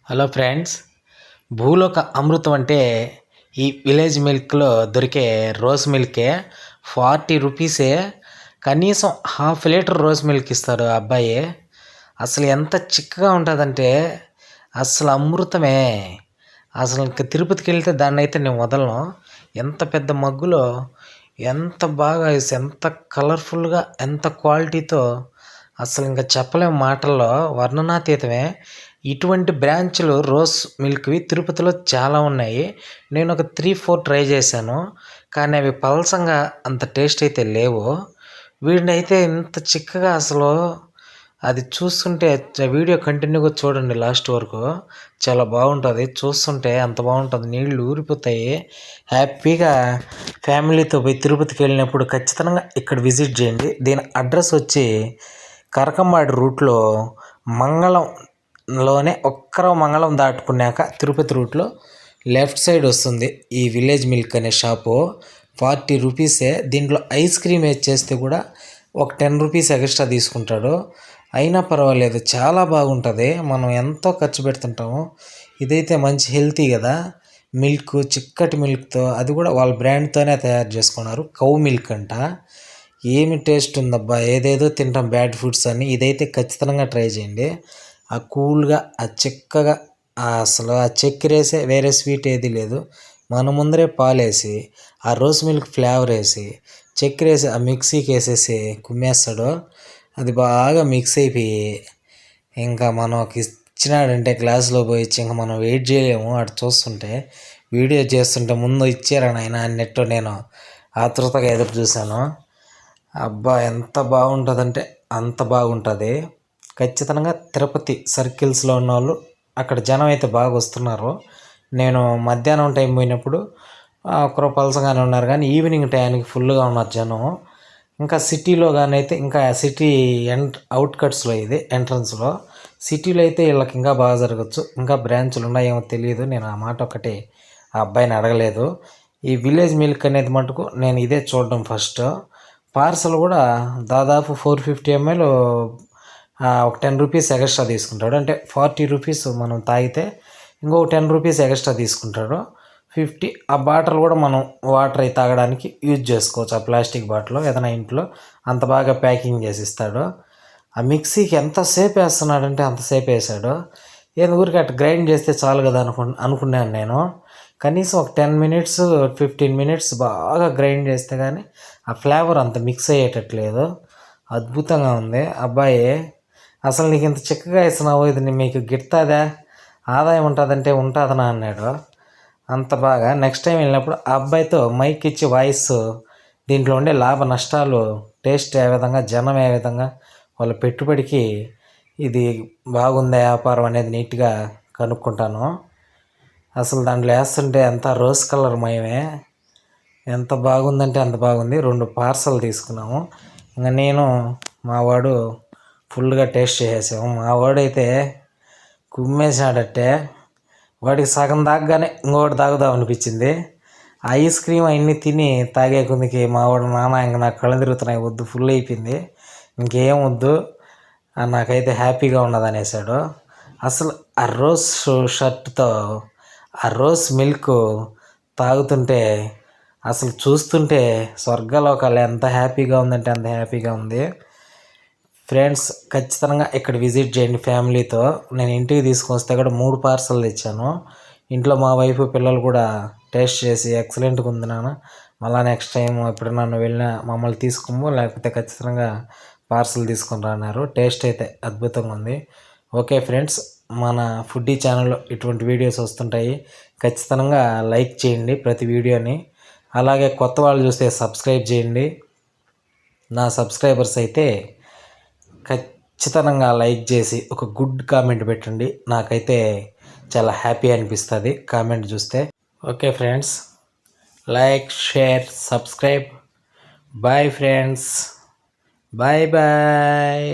Hello friends, భూలోక అమృతం అంటే ఈ విలేజ్ మిల్క్లో దొరికే రోజ్ మిల్కే. 40 రూపీసే. కనీసం హాఫ్ లీటర్ రోజ్ మిల్క్ ఇస్తాడు ఆ అబ్బాయి. అసలు ఎంత చిక్కగా ఉంటుందంటే అసలు అమృతమే. అసలు ఇంక తిరుపతికి వెళ్తే దాన్ని అయితే నేను వదలను. ఎంత పెద్ద మగ్గులో ఎంత బాగా ఎంత కలర్ఫుల్గా ఎంత క్వాలిటీతో అసలు ఇంకా చెప్పలేము మాటల్లో, వర్ణనాతీతమే. ఇటువంటి బ్రాంచ్లు రోజ్ మిల్క్వి తిరుపతిలో చాలా ఉన్నాయి. నేను ఒక 3-4 ట్రై చేశాను, కానీ అవి పలసంగా అంత టేస్ట్ అయితే లేవు. వీడినైతే ఇంత చిక్కగా అసలు అది చూస్తుంటే వీడియో కంటిన్యూగా చూడండి లాస్ట్ వరకు, చాలా బాగుంటుంది. చూస్తుంటే అంత బాగుంటుంది, నీళ్ళు ఊరిపోతాయి. హ్యాపీగా ఫ్యామిలీతో పోయి తిరుపతికి వెళ్ళినప్పుడు ఖచ్చితంగా ఇక్కడ విజిట్ చేయండి. దీని అడ్రస్ వచ్చి కరకంబాడి రూట్లో మంగళంలోనే మంగళం దాటుకున్నాక తిరుపతి రూట్లో లెఫ్ట్ సైడ్ వస్తుంది ఈ విలేజ్ మిల్క్ అనే షాపు. 40 రూపీసే. దీంట్లో ఐస్ క్రీమ్ వేసి చేస్తే కూడా ఒక 10 రూపీస్ ఎక్స్ట్రా తీసుకుంటాడు. అయినా పర్వాలేదు, చాలా బాగుంటుంది. మనం ఎంతో ఖర్చు పెడుతుంటాము, ఇదైతే మంచి హెల్తీ కదా. మిల్క్ చిక్కటి మిల్క్తో, అది కూడా వాళ్ళ బ్రాండ్తోనే తయారు చేసుకున్నారు. కౌ మిల్క్ అంట. ఏమి టేస్ట్ ఉందబ్బా, ఏదేదో తింటాం బ్యాడ్ ఫుడ్స్ అని, ఇదైతే ఖచ్చితంగా ట్రై చేయండి. ఆ కూల్గా ఆ చిక్కగా అసలు ఆ చక్కెర వేసే వేరే స్వీట్ ఏది లేదు. మన ముందరే పాలేసి ఆ రోజ్ మిల్క్ ఫ్లేవర్ వేసి చక్కెర వేసి ఆ మిక్సీకి వేసేసి కుమ్మేస్తాడు. అది బాగా మిక్స్ అయిపోయి ఇంకా మనకి ఇచ్చినాడంటే గ్లాసులో పోయి ఇచ్చి ఇంకా మనం వెయిట్ చేయలేము. అటు చూస్తుంటే వీడియో చేస్తుంటే ముందు ఇచ్చారా నాయన అన్నట్టు నేను ఆతృతగా ఎదురు చూశాను. అబ్బా ఎంత బాగుంటుందంటే అంత బాగుంటుంది. ఖచ్చితంగా తిరుపతి సర్కిల్స్లో ఉన్న వాళ్ళు, అక్కడ జనం అయితే బాగా వస్తున్నారు. నేను మధ్యాహ్నం టైం పోయినప్పుడు ఒకరు పలసగానే ఉన్నారు, కానీ ఈవినింగ్ టైంకి ఫుల్గా ఉన్నారు జనం. ఇంకా సిటీలో కానీ అయితే ఇంకా సిటీ అవుట్కట్స్లో ఇది ఎంట్రన్స్లో, సిటీలో అయితే వీళ్ళకి ఇంకా బాగా జరగచ్చు. ఇంకా బ్రాంచ్లు ఉన్నాయేమో తెలియదు, నేను ఆ మాట ఒకటి ఆ అబ్బాయిని అడగలేదు. ఈ విలేజ్ మిల్క్ అనేది మటుకు నేను ఇదే చూడడం ఫస్ట్. పార్సల్ కూడా దాదాపు 450 ml ఒక 10 రూపీస్ ఎక్స్ట్రా తీసుకుంటాడు. అంటే 40 రూపీస్ మనం తాగితే ఇంకొక 10 రూపీస్ ఎక్స్ట్రా తీసుకుంటాడు. 50 ఆ బాటిల్ కూడా మనం వాటర్ అయి తాగడానికి యూజ్ చేసుకోవచ్చు. ఆ ప్లాస్టిక్ బాటిల్ ఏదైనా ఇంట్లో అంత బాగా ప్యాకింగ్ చేసి ఇస్తాడు. ఆ మిక్సీకి ఎంతసేపు వేస్తున్నాడంటే అంతసేపు వేసాడు. ఏదో ఊరికి అట్లా గ్రైండ్ చేస్తే చాలు కదా అనుకున్నాను నేను. కనీసం ఒక 10 మినిట్స్ 15 మినిట్స్ బాగా గ్రైండ్ చేస్తే కానీ ఆ ఫ్లేవర్ అంత మిక్స్ అయ్యేటట్లేదు. అద్భుతంగా ఉంది అబ్బాయి. అసలు నీకు ఇంత చిక్కగా ఇస్తున్నావు, ఇది మీకు గిట్టాదా, ఆదాయం ఉంటుందంటే ఉంటుందనా అన్నాడు. అంత బాగా. నెక్స్ట్ టైం వెళ్ళినప్పుడు ఆ అబ్బాయితో మైక్ ఇచ్చి వాయిస్, దీంట్లో ఉండే లాభ నష్టాలు, టేస్ట్ ఏ విధంగా, జనం ఏ విధంగా, వాళ్ళ పెట్టుబడికి ఇది బాగుందా వ్యాపారం అనేది నీట్గా కనుక్కుంటాను. అసలు దాంట్లో వేస్తుంటే అంతా రోజ్ కలర్ మయమే. ఎంత బాగుందంటే అంత బాగుంది. 2 పార్సల్ తీసుకున్నాము. ఇంకా నేను మావాడు ఫుల్గా టేస్ట్ చేసేసాము. మావాడైతే కుమ్మేసాడట్టే. వాడికి సగం తాగగానే ఇంకోటి తాగుదాం అనిపించింది. ఐస్ క్రీమ్ అవన్నీ తిని తాగే కొందికి మావాడు, నాన్న ఇంక నాకు కళ్ళు తిరుగుతున్నాయి, వద్దు, ఫుల్ అయిపోయింది, ఇంకేం వద్దు, నాకైతే హ్యాపీగా ఉన్నది అనేసాడు. అసలు ఆ రోజ్ షర్ట్తో ఆ రోజ్ మిల్క్ తాగుతుంటే అసలు చూస్తుంటే స్వర్గలోకాలు ఎంత హ్యాపీగా ఉందంటే అంత హ్యాపీగా ఉంది. ఫ్రెండ్స్, ఖచ్చితంగా ఇక్కడ విజిట్ చేయండి ఫ్యామిలీతో. నేను ఇంటికి తీసుకొస్తే కూడా 3 పార్సల్ తెచ్చాను. ఇంట్లో మా వైఫ్ పిల్లలు కూడా టేస్ట్ చేసి ఎక్సలెంట్గా ఉంది నాన్న, మళ్ళీ నెక్స్ట్ టైం ఎప్పుడైనా నన్ను వెళ్ళినా మమ్మల్ని తీసుకోము, లేకపోతే ఖచ్చితంగా పార్సల్ తీసుకొని అన్నారు. టేస్ట్ అయితే అద్భుతంగా ఉంది. ఓకే ఫ్రెండ్స్, మన ఫుడ్డీ ఛానల్లో ఇటువంటి వీడియోస్ వస్తుంటాయి. ఖచ్చితంగా లైక్ చేయండి ప్రతి వీడియోని. అలాగే కొత్త వాళ్ళు చూస్తే సబ్స్క్రైబ్ చేయండి. నా సబ్స్క్రైబర్స్ అయితే ఖచ్చితంగా లైక్ చేసి ఒక గుడ్ కామెంట్ పెట్టండి. నాకైతే చాలా హ్యాపీ అనిపిస్తుంది కామెంట్ చూస్తే. Okay friends, like, share, subscribe. Bye friends, bye bye.